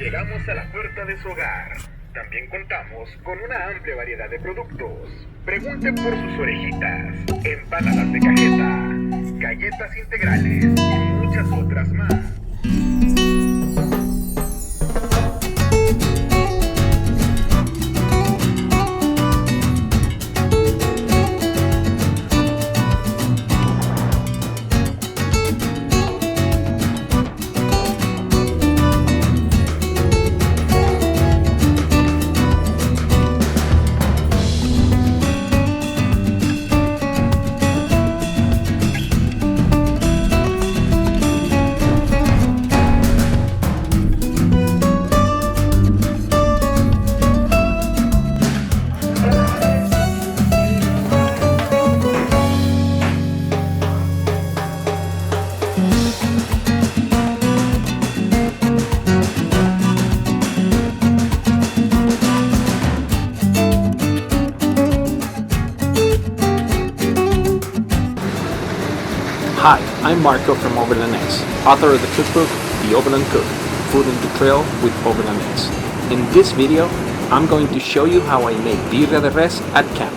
Llegamos a la puerta de su hogar. También contamos con una amplia variedad de productos. Pregunte por sus orejitas, empanadas de cajeta, galletas integrales y muchas otras más. Hi, I'm Marco from OVRLNDX, author of the cookbook, The Overland Cook, Food and the Trail with OVRLNDX. In this video, I'm going to show you how I make birria de res at camp.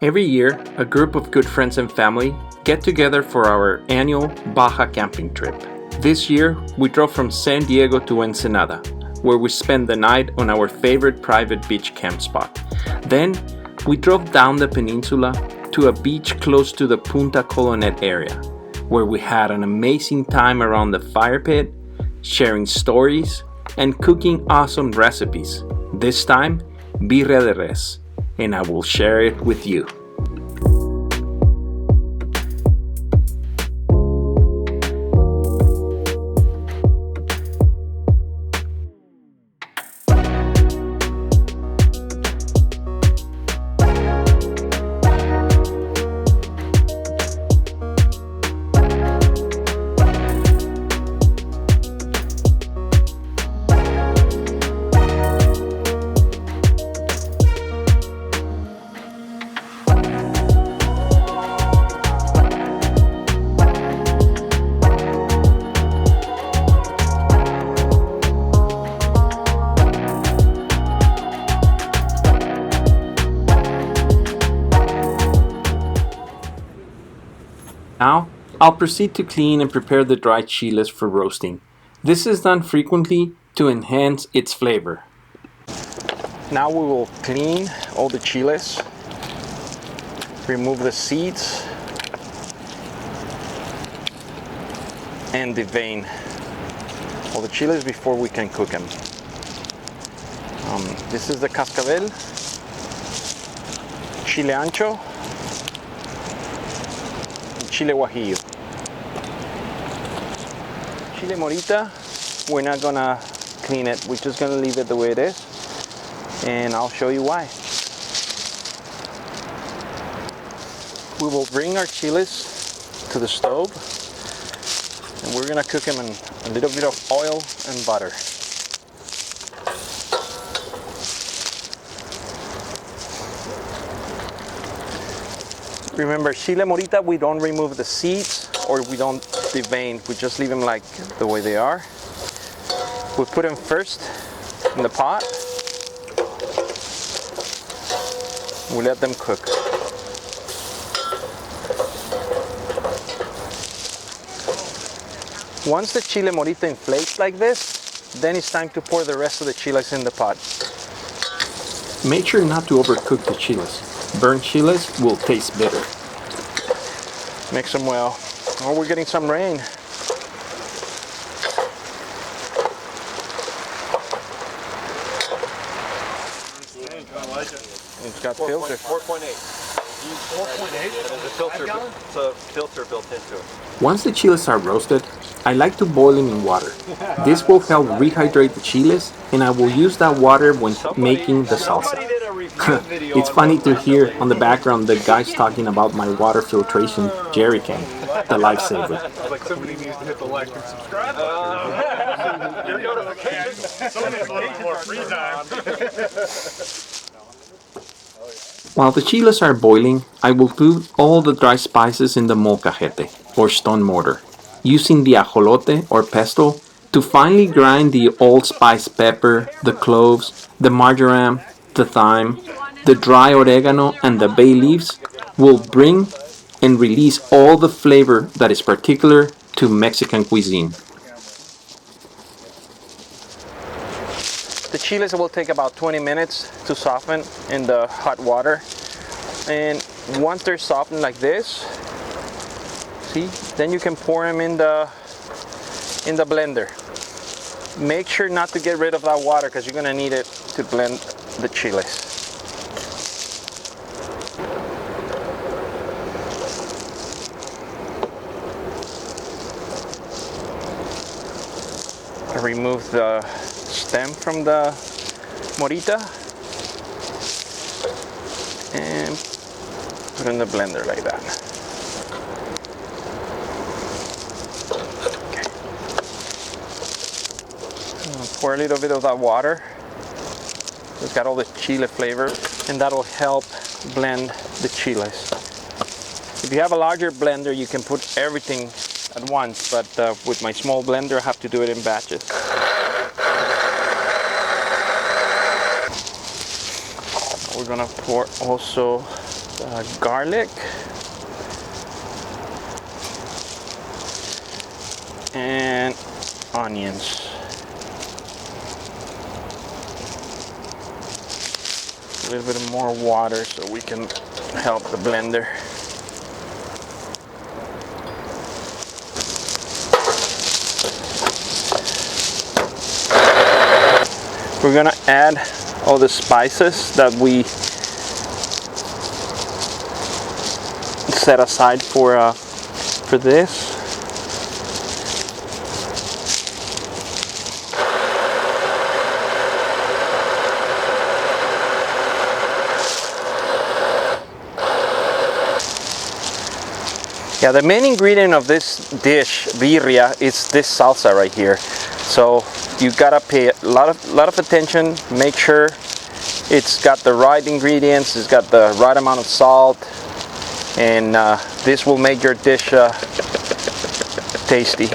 Every year, a group of good friends and family get together for our annual Baja camping trip. This year, we drove from San Diego to Ensenada, where we spent the night on our favorite private beach camp spot. Then, we drove down the peninsula to a beach close to the Punta Colonet area, where we had an amazing time around the fire pit, sharing stories, and cooking awesome recipes. This time, birria de res, and I will share it with you. Now, I'll proceed to clean and prepare the dried chiles for roasting. This is done frequently to enhance its flavor. Now we will clean all the chiles, remove the seeds, and devein all the chiles before we can cook them. This is the cascabel, chile ancho, chile guajillo. Chile morita, we're not gonna clean it, we're just gonna leave it the way it is, and I'll show you why. We will bring our chiles to the stove, and we're gonna cook them in a little bit of oil and butter. Remember, chile morita, we don't remove the seeds or we don't devein, we just leave them like the way they are. We put them first in the pot. We let them cook. Once the chile morita inflates like this, then it's time to pour the rest of the chiles in the pot. Make sure not to overcook the chiles. Burnt chiles will taste bitter. Mix them well. Oh, we're getting some rain. It's got filter. 4.8. 4.8? It's a filter built into it. Once the chiles are roasted, I like to boil them in water. This will help rehydrate the chiles, and I will use that water when making the salsa. It's funny to hear on the background the guys talking about my water filtration jerry can, the lifesaver. Like somebody needs to hit the like and subscribe button. Your notifications. Somebody's looking for free time. While the chiles are boiling, I will put all the dry spices in the molcajete, or stone mortar, using the ajolote or pestle to finely grind the allspice pepper, the cloves, the marjoram, the thyme, the dry oregano, and the bay leaves will bring and release all the flavor that is particular to Mexican cuisine. The chiles will take about 20 minutes to soften in the hot water. And once they're softened like this, see, then you can pour them in the blender. Make sure not to get rid of that water because you're gonna need it to blend the chiles. I remove the stem from the morita and put it in the blender like that. Okay. Pour a little bit of that water. It's got all the chile flavor, and that'll help blend the chiles. If you have a larger blender, you can put everything at once, but with my small blender, I have to do it in batches. We're gonna pour also garlic and onions. A little bit more water so we can help the blender. We're gonna add all the spices that we set aside for this. Yeah, the main ingredient of this dish, birria, is this salsa right here. So you gotta pay a lot of attention. Make sure it's got the right ingredients, it's got the right amount of salt, and this will make your dish tasty.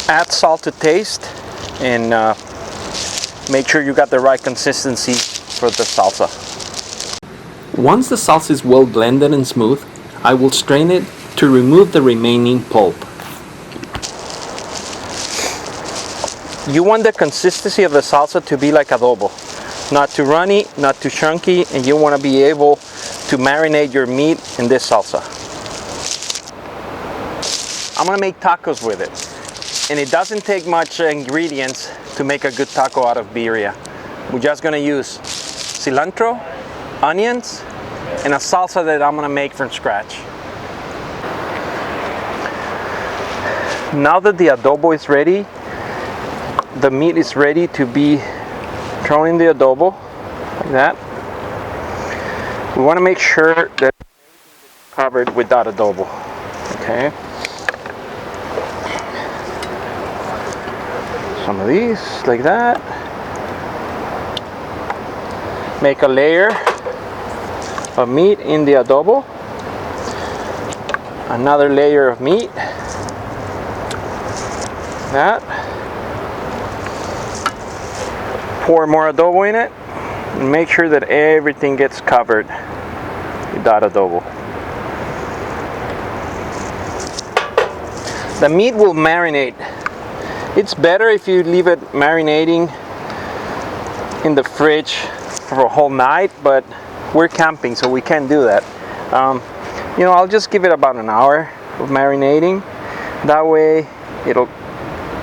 Add salt to taste, and make sure you got the right consistency for the salsa. Once the salsa is well blended and smooth, I will strain it to remove the remaining pulp. You want the consistency of the salsa to be like adobo. Not too runny, not too chunky, and you want to be able to marinate your meat in this salsa. I'm going to make tacos with it. And it doesn't take much ingredients to make a good taco out of birria. We're just going to use cilantro, onions, and a salsa that I'm gonna make from scratch. Now that the adobo is ready, the meat is ready to be thrown in the adobo, like that. We wanna make sure that it's covered with that adobo, okay? Some of these, like that. Make a layer of meat in the adobo, another layer of meat, that, pour more adobo in it, and make sure that everything gets covered with that adobo. The meat will marinate. It's better if you leave it marinating in the fridge for a whole night, but we're camping, so we can't do that. You know, I'll just give it about an hour of marinating. That way it'll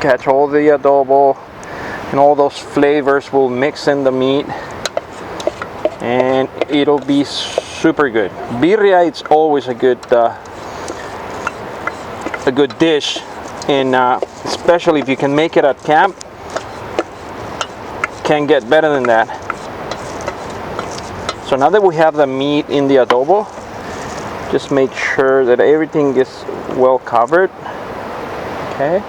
catch all the adobo and all those flavors will mix in the meat, and it'll be super good. Birria is always a good dish, and especially if you can make it at camp, can't get better than that. So now that we have the meat in the adobo, just make sure that everything is well covered. Okay.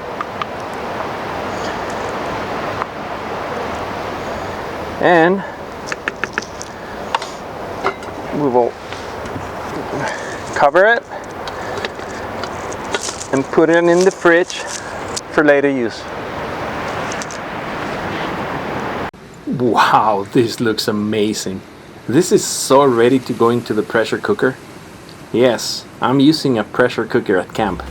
And we will cover it and put it in the fridge for later use. Wow, this looks amazing. This is so ready to go into the pressure cooker. Yes, I'm using a pressure cooker at camp.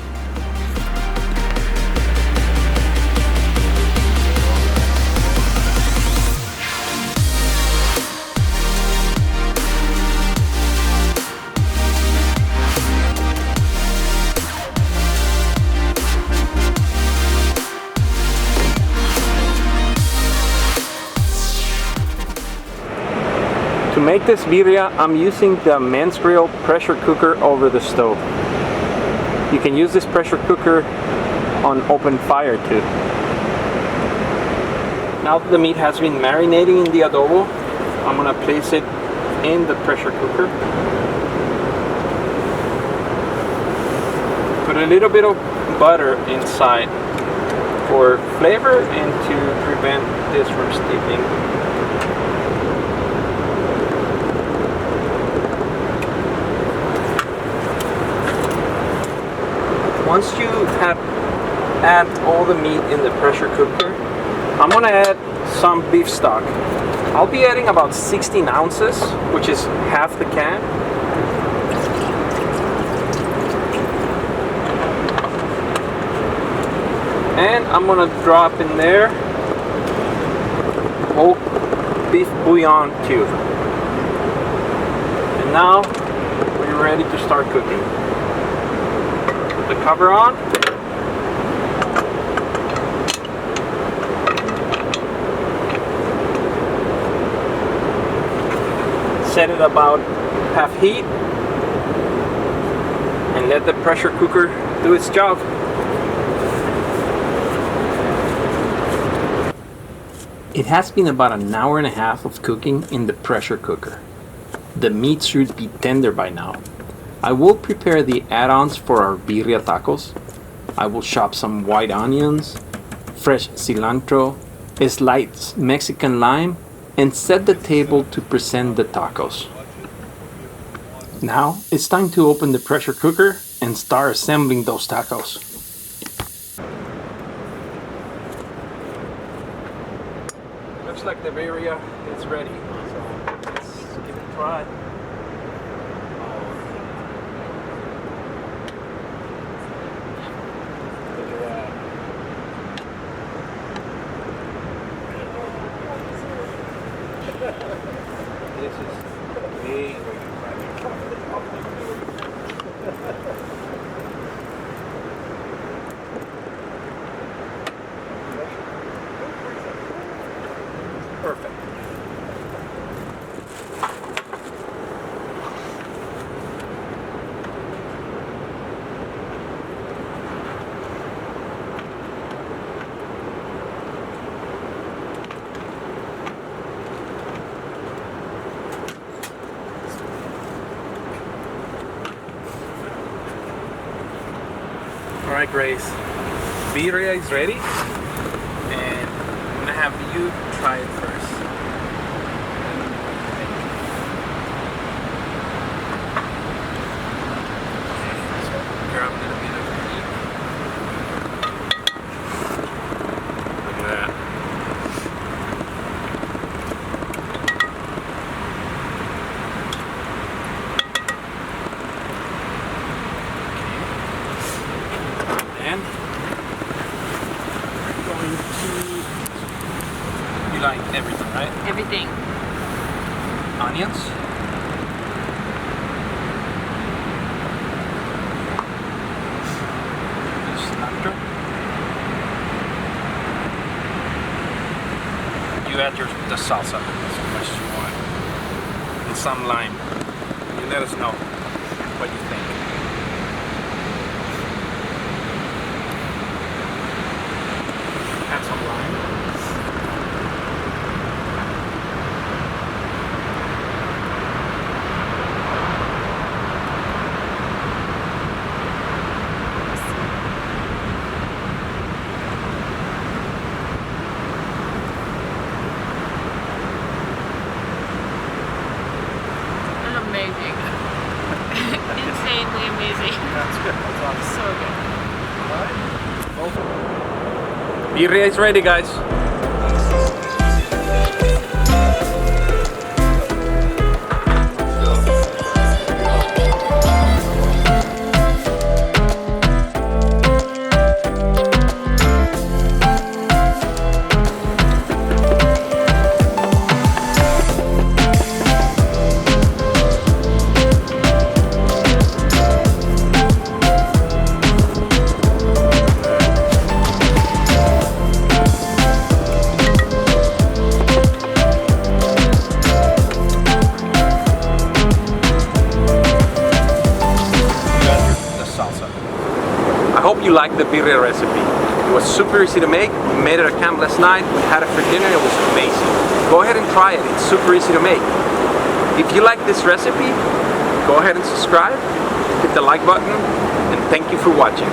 To make this birria, I'm using the MenGrills pressure cooker over the stove. You can use this pressure cooker on open fire too. Now that the meat has been marinating in the adobo, I'm gonna place it in the pressure cooker. Put a little bit of butter inside for flavor and to prevent this from steeping. Once you have add all the meat in the pressure cooker, I'm gonna add some beef stock. I'll be adding about 16 ounces, which is half the can. And I'm gonna drop in there whole beef bouillon cube. And now we're ready to start cooking. Put the cover on. Set it about half heat and let the pressure cooker do its job. It has been about an hour and a half of cooking in the pressure cooker. The meat should be tender by now. I will prepare the add-ons for our birria tacos. I will chop some white onions, fresh cilantro, a sliced Mexican lime, and set the table to present the tacos. Now it's time to open the pressure cooker and start assembling those tacos. Looks like the birria is ready, so let's give it a try. This is way perfect. Alright, Grace, birria is ready, and I'm gonna have you try it first. So, grab a little bit of meat. Look at that. And we're going to, you like everything, right? Everything. Onions. Cilantro. You add the salsa as much as you want. And some lime. You let us know what you think. Add some lime. Birria is ready, guys. I hope you liked the birria recipe. It was super easy to make. We made it at camp last night. We had it for dinner. It was amazing. Go ahead and try it. It's super easy to make. If you like this recipe, go ahead and subscribe, hit the like button, and thank you for watching.